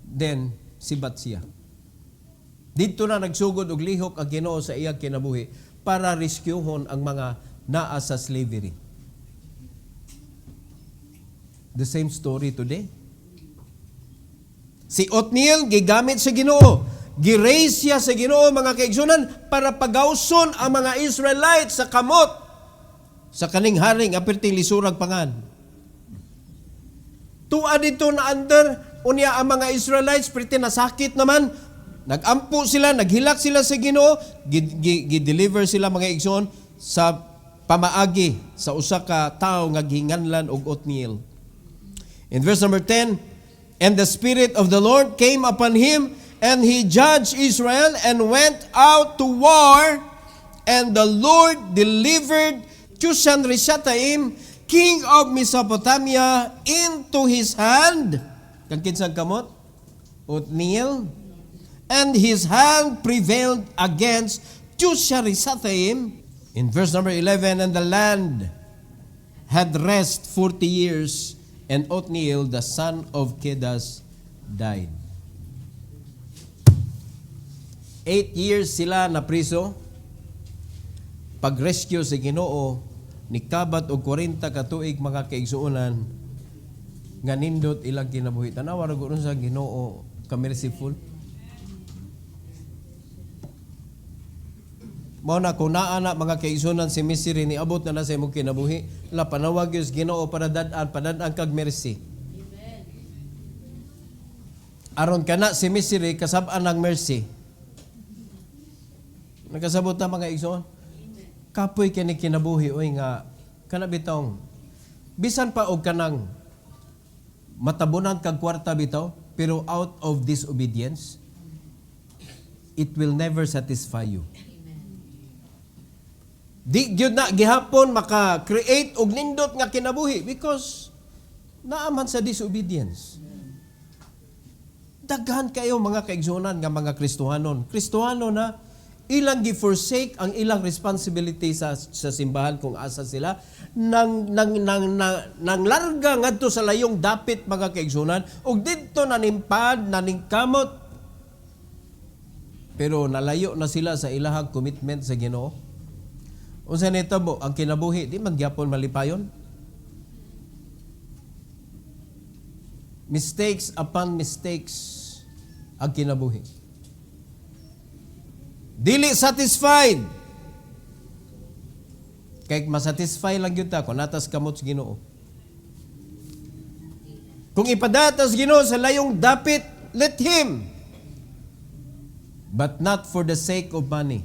Then sibat siya. Dito na nagsugod og lihok ang Ginoo sa iyang kinabuhi para rescuehon ang mga naa sa slavery. The same story today. Si Othniel gigamit sa Ginoo. Gi-raise siya sa Ginoo mga kaigsunan para pagawson ang mga Israelites sa kamot sa kaning haring apirting lisurag pangan. Tuwa dito na under unya ang mga Israelites pretty nasakit naman. Nagampo sila, naghilak sila sa Ginoo, gi-deliver sila mga igsoon sa pamaagi sa usa ka tawo nga gihinganlan og Othniel. In verse number 10, and the Spirit of the Lord came upon him, and he judged Israel and went out to war, and the Lord delivered Chushan-Rishathaim, king of Mesopotamia, into his hand. Kang kinsang kamot? Othniel. And his hand prevailed against Chushan-Rishathaim. In verse number 11, and the land had rest 40 years, and Othniel, the son of Kedas, died. 8 years sila na priso. Pag-rescue sa Ginoo, nikabat og 40 ka tuig mga kaigsuonan, nga nindot ilang kinabuhi. Tanawa ra gud sa Ginoo ka merciful. Mao na kung naa na mga kaigsuonan si misery ni abot na sa imong kinabuhi, la panawag Dios Ginoo para dad-an kag mercy. Amen. Aron kana si misery kasab-an ng mercy. Nagkasabot na mga igsoon. Kapoy kini kinabuhi oy nga kana bitong bisan pa og kanang matabunan kag kwarta bitaw pero out of disobedience it will never satisfy you. Di gyud na gihapon maka-create og nindot nga kinabuhi because naaman sa disobedience. Daghan kayo mga kaigsunan nga mga Kristohanon. Kristohano na ilang gi-forsake ang ilang responsibility sa simbahan kung asa sila nang larga ngadto sa layong dapit mga kaigsunan ug didto nanimpad naningkamot pero nalayo na sila sa ilahang commitment sa Ginoo. Unsa nitabo ang kinabuhi di man gyapon malipayon. Mistakes upon mistakes ang kinabuhi. Dili satisfied. Kay masatisfy lang yun ta kung natas kamot sa Ginoo. Kung ipadatas Ginoo sa layong dapit, let Him. But not for the sake of money.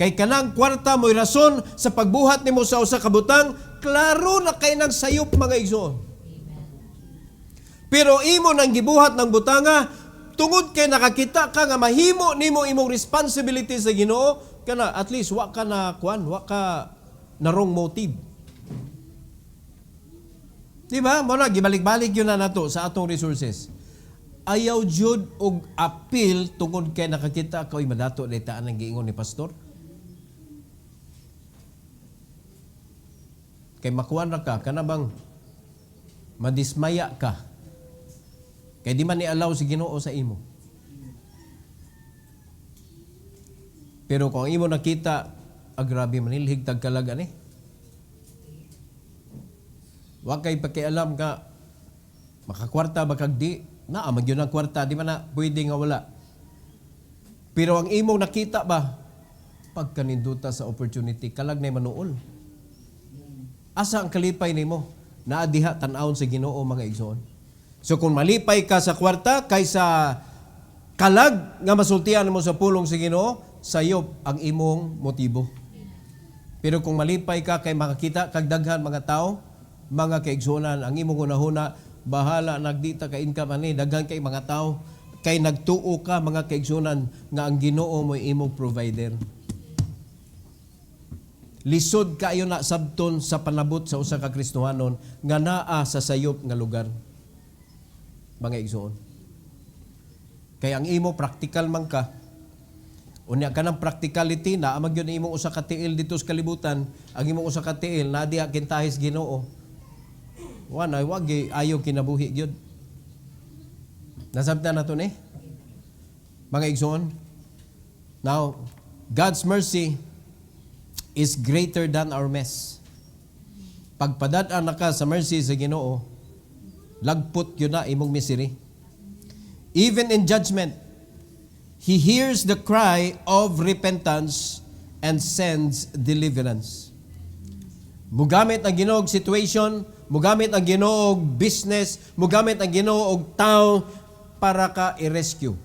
Kay kanang kwarta mo'y rason sa pagbuhat nimo sa usa ka butang, klaro na kay nang sayop mga igsoon. Pero imo nang gibuhat ng butanga, tungod kay nakakita ka nga mahimo nimo imong responsibility sa Ginoo, kana at least wa ka na wa ka na wrong motive. Di ba? Mo na gibalik-balik yun na nato sa atong resources. Ayaw jud og appeal tungod kay nakakita ka oy madato daytaan ang giingon ni pastor. Kay makuan ra ka kana bang madismaya ka. Kaya di man ni-allow si Ginoo sa imo. Pero kung imo nakita, grabe manilhig tagkalag ani. Wa kay pakialam ka, makakwarta ba kag di, naamag yun ang kwarta, di man na pwede nga wala. Pero ang imong nakita ba, pagkaninduta sa opportunity, kalag na manuol. Asa ang kalipay nimo? Naadiha tan-awon sa Ginoo mga igsoon. So kung malipay ka sa kwarta kaysa kalag nga masultian mo sa pulong sa Ginoo, sayop ang imong motibo. Pero kung malipay ka kay makakita kag daghan mga tao, mga kaigsunan, ang imong hunahuna bahala nagdita ka income ani daghan kay mga tao kay nagtuo ka mga kaigsunan nga ang Ginoo mo imong provider. Lisod kaayo na sabton sa panabot sa usa ka Kristohanon nga naa sa sayop nga lugar. Mga igsoon. Kaya ang imo practical man ka, unya ka ng practicality na amag yun imong usa ka tiil dito sa kalibutan, ang imong usa ka tiil na diha kintahis Ginoo. Wala wag ayo kinabuhi gyud. Nasabtan nato ni mga igsoon. Now, God's mercy is greater than our mess. Pagpadad-an na ka sa mercy sa Ginoo, lagpot yun na imong misery. Even in judgment, He hears the cry of repentance and sends deliverance. Mugamit ang Ginoo og situation, mugamit ang Ginoo og business, mugamit ang Ginoo og tao para ka i-rescue.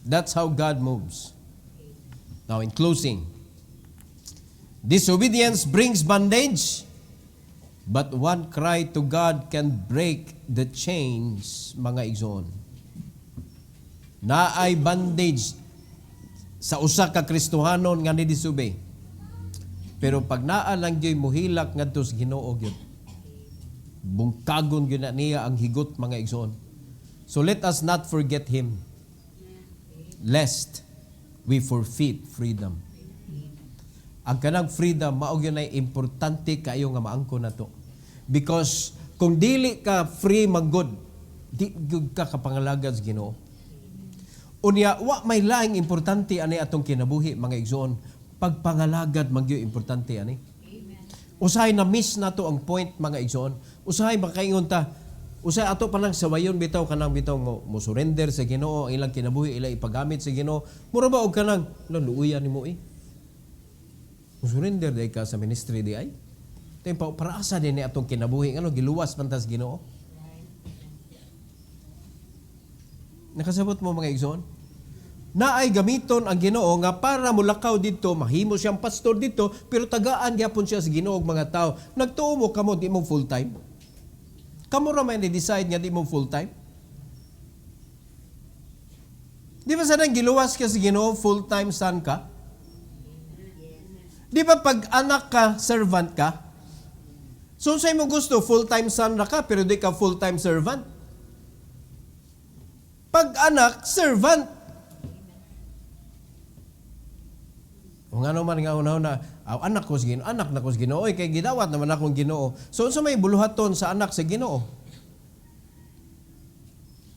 That's how God moves. Now in closing, disobedience brings bondage. But one cry to God can break the chains, mga igsoon. Naay bandage sa usa ka Kristohanon nga ni-disobey. Pero pag naa lang gyud muhilak ngadto sa Ginoo gyud. Bungkagon gyud na niya ang higot, mga igsoon. So let us not forget Him, lest we forfeit freedom. Ang kanang freedom mao gyud ay importante kayo nga maangkon nato. Because kung dili ka free manggod, di gyud ka kapangalagad sa Ginoo. Unya wa may laing importante ani atong kinabuhi mga igsoon, pagpangalagad man gyud importante ani. Usahay na miss nato ang point mga igsoon. Usahay makaingon ta, usahay ato pa nang sawayon bitaw kanang bitaw mo surrender sa Ginoo, ilang kinabuhi ila ipagamit sa Ginoo. Mura ba og kanang luuyan nimo surrender day ka sa ministry di ay. Tempo para asa din ni atong kinabuhi ano giluwas man tas Ginoo. Nakasabot mo mga igsoon? Na ay gamiton ang Ginoo nga para mulakaw dito, mahimo siyang pastor dito, pero tagaan gyapon siya sa Ginoo og mga tao. Nagtuo mo kamo di mo full time. Kamo ra man ni-decide nga di mo full time. Di ba sanang giluwas ka sa Ginoo, full time son ka? Di ba pag anak ka, servant ka? So sa mo gusto, full time son ra ka pero di ka full time servant. Pag anak, servant. Kung ano man nga una-una, anak ko sa Ginoo, anak na ko sa Ginoo, kay gidawat naman akong Ginoo. So sa may buluhaton sa anak sa Ginoo.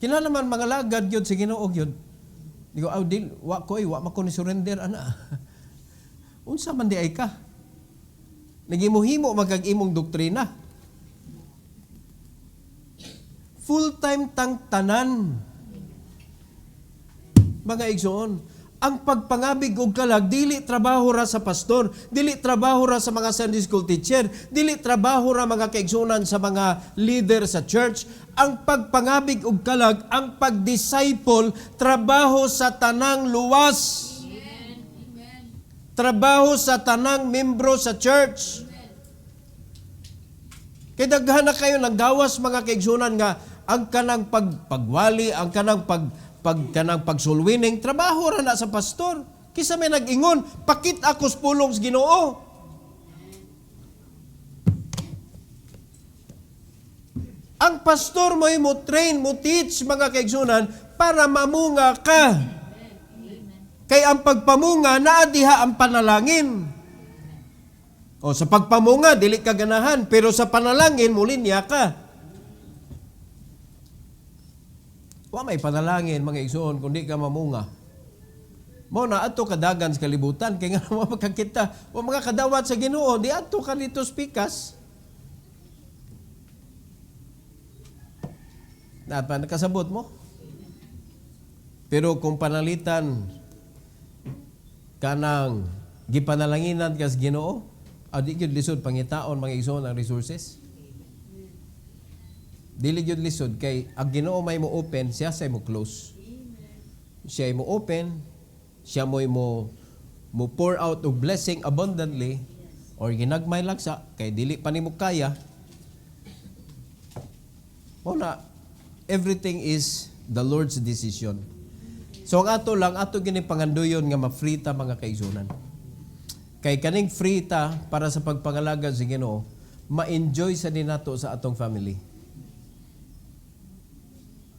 Kinala naman mga lagad yun sa Ginoo yun. Di ko, wa ko ni surrender, ana. Unsa man di ay ka? Nagimuhimo magag-imong doktrina. Full-time tang tanan. Mga igsoon, ang pagpangabig og kalag, dili trabaho ra sa pastor, dili trabaho ra sa mga Sunday school teacher, dili trabaho ra mga kaigsunan sa mga leader sa church. Ang pagpangabig og kalag, ang pag-disciple, trabaho sa tanang luwas. Trabaho sa tanang membro sa church. Kaya daghan na kayo naggawas mga kaigsunan nga ang kanang pagwali, ang kanang kanang pagsulwining, trabaho ra na sa pastor. Kisa may nag-ingon, pakit ako sa pulong sa Ginoo. Ang pastor mo train, mo teach mga kaigsunan para mamunga ka. Kay ang pagpamunga, naadiha ang panalangin. O sa pagpamunga, dili ka ganahan, pero sa panalangin, mulinya ka. Wa may panalangin mga igsoon kundi ka mamunga. Mo na ato kadagan sa kalibutan kay nga mo makakita o mga kadawat sa Ginoo di ato ka dito spikas. Napa nakasabot mo? Pero kung panalitan kanang gipanalanginan ka sa Ginoo, adi gyud lisod pangitaon mga igsoon ang resources. Dili gyud lisod kay ang Ginoo may mo open, siya say mo close. Siya mo open, siya mo pour out og blessing abundantly or ginagmay lang sa kay dili pa nimo kaya. Wala, everything is the Lord's decision. So ang ato gini panganduyon nga ma-free ta mga kaigsunan. Kay kaning free ta para sa pagpangalaga sa Ginoo, ma-enjoy sa dinato sa atong family.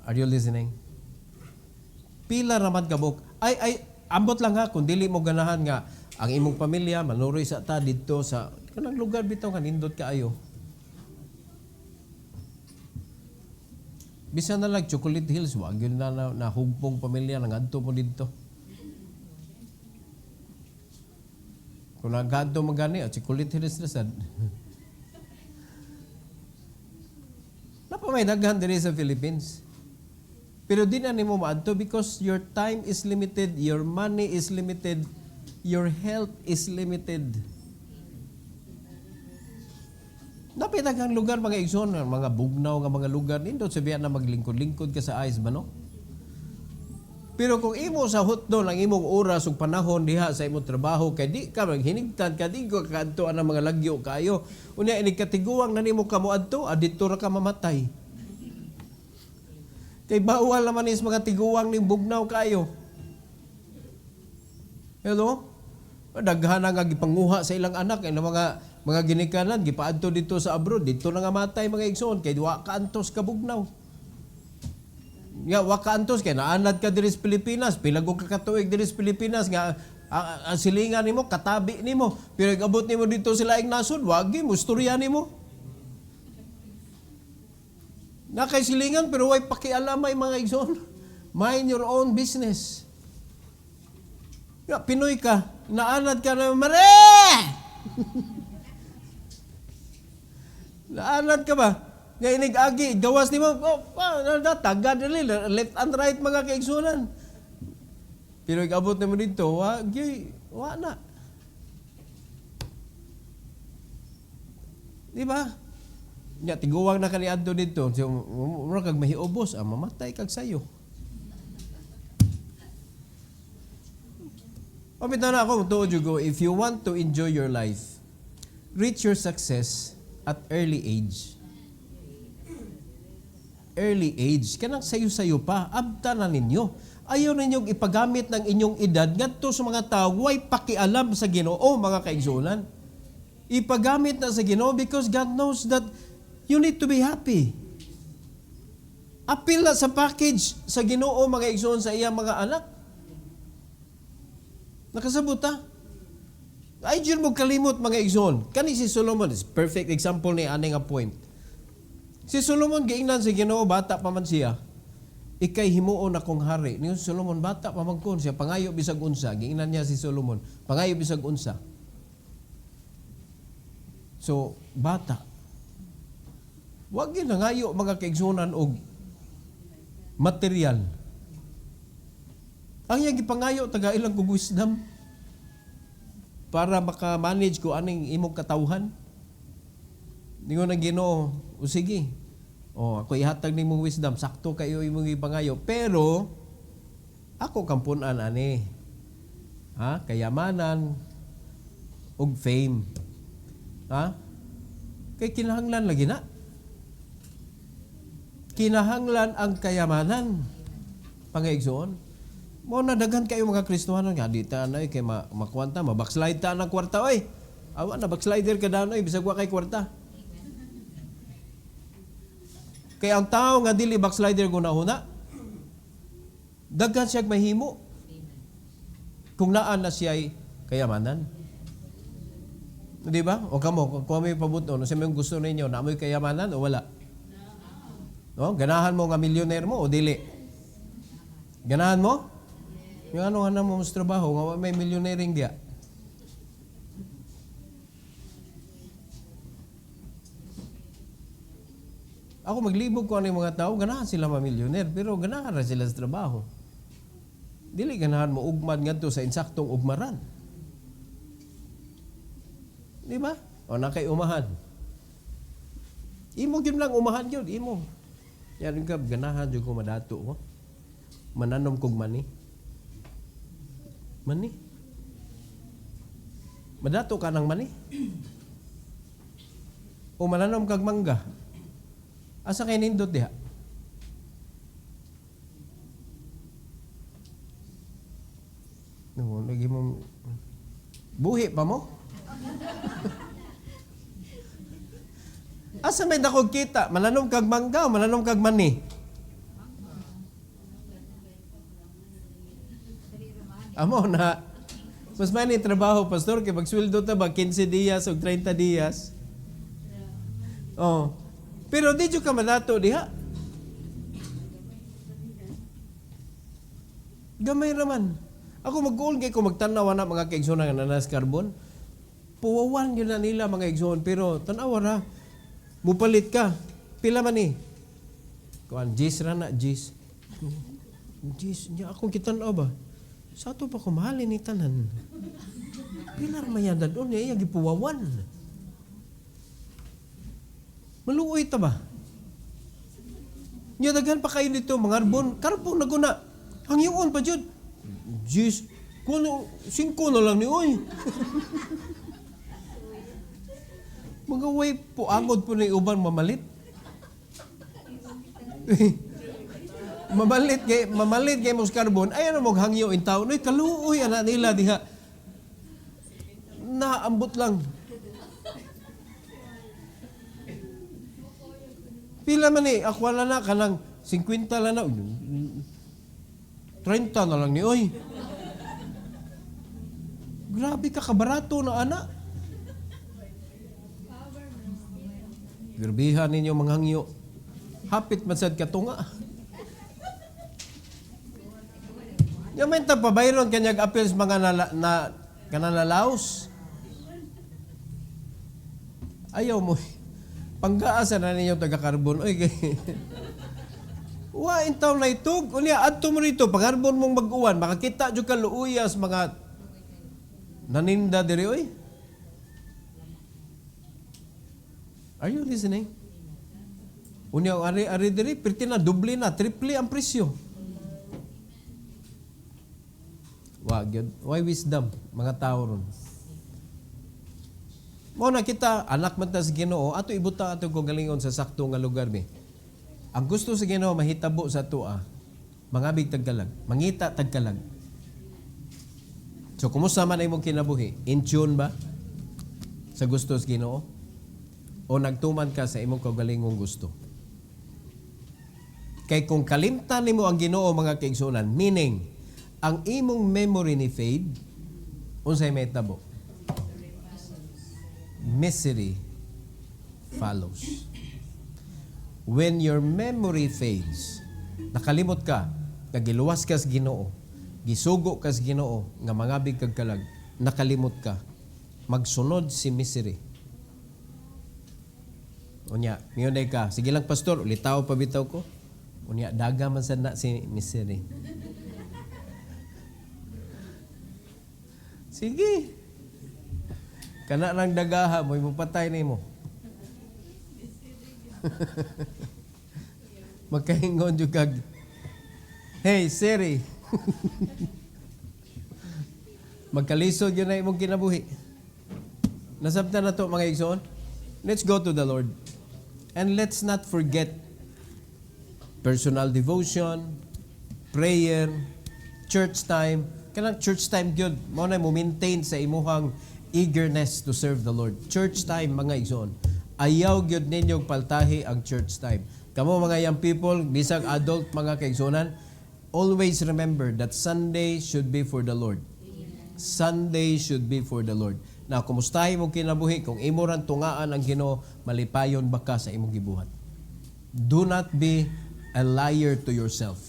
Are you listening? Pila raman kabuk. Ay, ambot lang ha, kung dili mo ganahan nga, ang imong pamilya, manuroy sa ta dito sa, kanang lugar bitaw nga, nindot kaayo. Bisa na lang, Chocolate Hills, wag yun na hugpong pamilya, nangadto mo dito. Kung naggadto mo gani, Chocolate Hills na sad. Napa may daghan diri sa Philippines. Pero di na nimo maadto because your time is limited, your money is limited, your health is limited. Napitag ang lugar mga igsoon, mga bugnaw nga mga lugar, nindot sabihan na maglingkod-lingkod ka sa ice ba no? Pero kung imo sa hutdo ang imong oras ug panahon diha sa imong trabaho kay di ka maghinigtan ka di ka kadto ang mga lagyo kayo. Unya ini katiguang na nimo kamo adto, adito ra ka mamatay. Kay bawal naman is mga tiguang ning bugnaw kayo. Hello? Daghan nga gipanguha sa ilang anak ay mga ginikanan gipaadto dito sa abroad, dito na nga matay mga igsoon kay wa kaantos ka bugnaw. Ya wa kaantos kay naanad ka diri sa Pilipinas, pilagog ka katuig diri sa Pilipinas nga ang silingan nimo katabi nimo, pero abot nimo dito sa laing nasod, wagi mo istorya nimo. Nakay silingan pero way pakialamay mga igsoon. Mind your own business. Ya, Pinoy ka, naanad ka na, mare! Naanad ka ba? Nga inig-agi, gawas ni mo, tagad nili, left and right mga kaigsunan. Pero ikabot na mo dito, wa na. Di ba? Nya tiguwang na kaniadto dito, so mura kag mahiubos, mamatay kag sayo. Papitan na ako, tuod you go, if you want to enjoy your life, reach your success at early age. Early age. Kanang sayo-sayo pa, abta na ninyo. Ayaw ninyong ipagamit ng inyong edad ngadto sa mga tao, way pakialam sa Ginoo, mga kaigsunan. Ipagamit na sa Ginoo because God knows that you need to be happy. Apil na sa package sa Ginoo, mga igsoon, sa iyang mga anak. Nakasabot ha? Ay, dyan mo kalimot, mga igsoon. Kani si Solomon, is perfect example ni aning a point. Si Solomon, giingnan si Ginoo, bata pa man siya. Ikay himuon akong hari. Ni Solomon, bata pa man kon siya, pangayo bisag unsa. Giingnan niya si Solomon, pangayo bisag unsa. So, bata. Wag ginangayo mga kaigsunan og material. Ang iyang gipangayo taga ilang kog wisdom para maka-manage ko aning imong katawhan. Ningon ang Ginoo, o sige. O ako ihatag nimong wisdom, sakto kayo imong gipangayo, pero ako kampunan ani. Ha? Kayamanan ug fame. Ha? Kay kinahanglan lagi na. Kinahanglan ang kayamanan. Pangaigsoon. Mo na daghan kayo mga Kristohanon nga di ta na kay makwanta, mabackslide ta ang kwarta oy. Awa na backslider ka daw oy bisag wa kay kwarta. Kay ang tao nga dili backslider gunahuna, daghan siya mahimo. Kung naan na siya kayamanan. Di ba? O kamo, kung may pabuto, sa mga gusto ninyo, na may kayamanan o wala? No? Ganahan mo nga millionaire mo o dili? Ganahan mo? Yung ano nga mo mas trabaho, nga may millionairing diya. Ako maglibog ko ano yung mga tao, ganahan sila ma-millionaire, pero ganahan na sila sa trabaho. Dili ganahan mo ugmad nga to sa insaktong ugmaran. Di ba? O nakay umahan. Imo gyud lang umahan gyud, imo. Yan ka ganahan jud ko madato ko. Mananom kog mani. Mani. Madato ka ng mani. O mananom kag mangga. Asa kay nindot diha? No, lagi mo buhi pa mo? Asa may dakog kita? Mananom kag mangga o mananom kag mani? Amo na. Mas may ni trabaho, pastor, kay magsweldo ta ba 15 dias o 30 dias. Oh. Pero di jud ka madato diha. Gamay raman. Ako mag-goal kay ko magtanaw na mga kaigsoon nga nanas carbon. Puwawan yun na nila mga igsoon, pero tanawa na, mupalit ka. Pila man ni? Kuan, Jis ra na, Jis. Jis, niya akong kitanaw ba? Sa ito pa kumahalin ni tanan. Pila mayan na doon, niya gipuwawan. Maluoy ta ba? Niya daghan pa kayo dito, mga karbon na guna. Hangyoon pa dyan. Jis, kuno, 5 na lang ni, oy. Mga way po, angod po na uban mamalit. mamalit kay mos carbon, ay ano mong hangyo in taon. Ay, kaluoy, anak nila, diha. Naambot lang. Pila man eh, ako na kanang 50 lang na. 30 na lang ni, oy. Grabe ka, kabarato na anak. Girbihan ninyo mga hangyo. Hapit masad katunga. Yung may tapabayron kanyag appeals mga kanalalaos. Ayaw mo. Panggaasa na ninyo taga-carbon. Oy, wa, intaw na itog. Unya, adto mo rito, pag-carbon mong mag-uwan, makakita dyan ka luuyas mga naninda diri, oy. Are you listening? Unya, ari diri, pirti na, doble na, triple ang presyo. Why wisdom? Mga tao ron. Mo na kita, anak man ta sa Ginoo, ato ibuta ato kung galingon sa sakto nga lugar mi. Ang gusto sa Ginoo mahitabo sa tua, mangabig tagkalag, mangita tagkalag. So kumusta man imong kinabuhi? In tune ba sa gusto sa Ginoo? O nagtuman ka sa imong kaugalingong gusto? Kay kung kalimtan nimo ang Ginoo mga kaigsunan, meaning ang imong memory ni fade, unsay mahitabo? Misery follows. When your memory fades, nakalimot ka, nagiluwas ka sa Ginoo, gisugo ka sa Ginoo, nga mangabig kag kalag, nakalimot ka, magsunod si misery. Unya, miyonay ka, sige lang pastor, ulitaw pa bitaw ko. Unya, daga man sad na si misery. Sige. Kana lang dagaha mo, ipapatay na mo. Magkahingon yung kag, hey, Siri. Magkalisod yun na imong kinabuhi. Nasabtan na to mga igsoon. Let's go to the Lord. And let's not forget personal devotion, prayer, church time. Kanang church time gyud mao na mo maintain sa imuhang eagerness to serve the Lord. Church time mga igsoon. Ayaw gyud ninyo paltahi ang church time. Kamo mga young people, bisag adult mga kaigsunan, always remember that Sunday should be for the Lord. Sunday should be for the Lord. Na kumustahi mo kinabuhi kung imo ran tungaan ang Ginoo, malipayon ba ka sa imong gibuhat. Do not be a liar to yourself.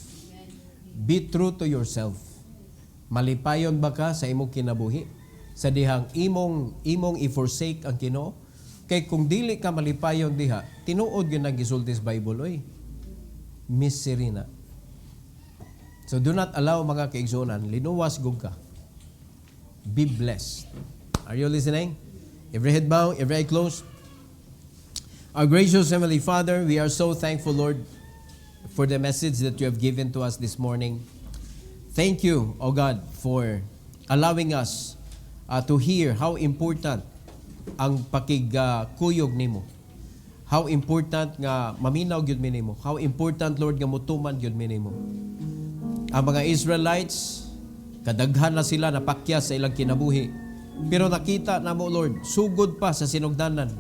Be true to yourself. Malipayon ba ka sa imong kinabuhi? Sa dihang imong i-forsake ang Ginoo? Kay kung dili ka malipayon diha, tinuod gyud ang gisulti sa Bible oy. Misery na. So do not allow mga kaigsunan, linuwas gug ka. Be blessed. Are you listening? Every head bowed, every eye closed. Our gracious Heavenly Father, we are so thankful, Lord, for the message that you have given to us this morning. Thank you, O God, for allowing us to hear how important ang pakigkuyog nimo. How important nga maminaw gyud mi nimo. How important, Lord, nga mutuman gyud mi nimo. Ang mga Israelites, kadaghan na sila napakya sa ilang kinabuhi. Pero nakita na mo, Lord, sugod pa sa sinugdanan.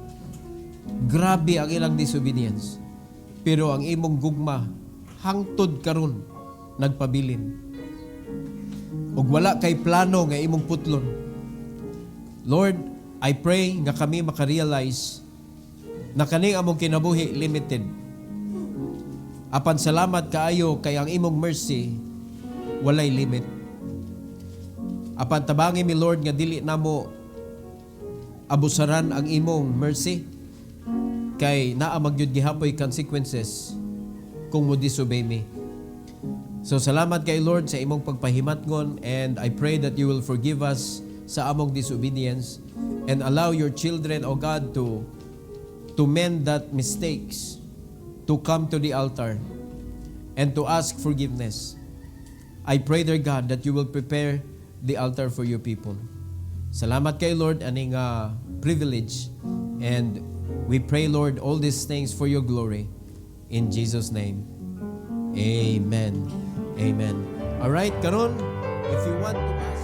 Grabe ang ilang disobedience. Pero ang imong gugma, hangtod karon nagpabilin. Ug wala kay plano nga imong putlon. Lord, I pray nga kami makarealize na kaning among kinabuhi limited. Apan salamat kaayo kay ang imong mercy walay limit. Apan tabangi mi Lord nga dili namo abusaran ang imong mercy kay naa magyud gihapoy consequences kung mo disobey me. So salamat kay Lord sa imong pagpahimatngon, and I pray that you will forgive us sa among disobedience and allow your children, O God, to mend that mistakes, to come to the altar and to ask forgiveness. I pray, dear God, that you will prepare the altar for your people. Salamat kay Lord, aning privilege, and we pray, Lord, all these things for your glory. In Jesus' name, amen. Amen. All right, karon, if you want to ask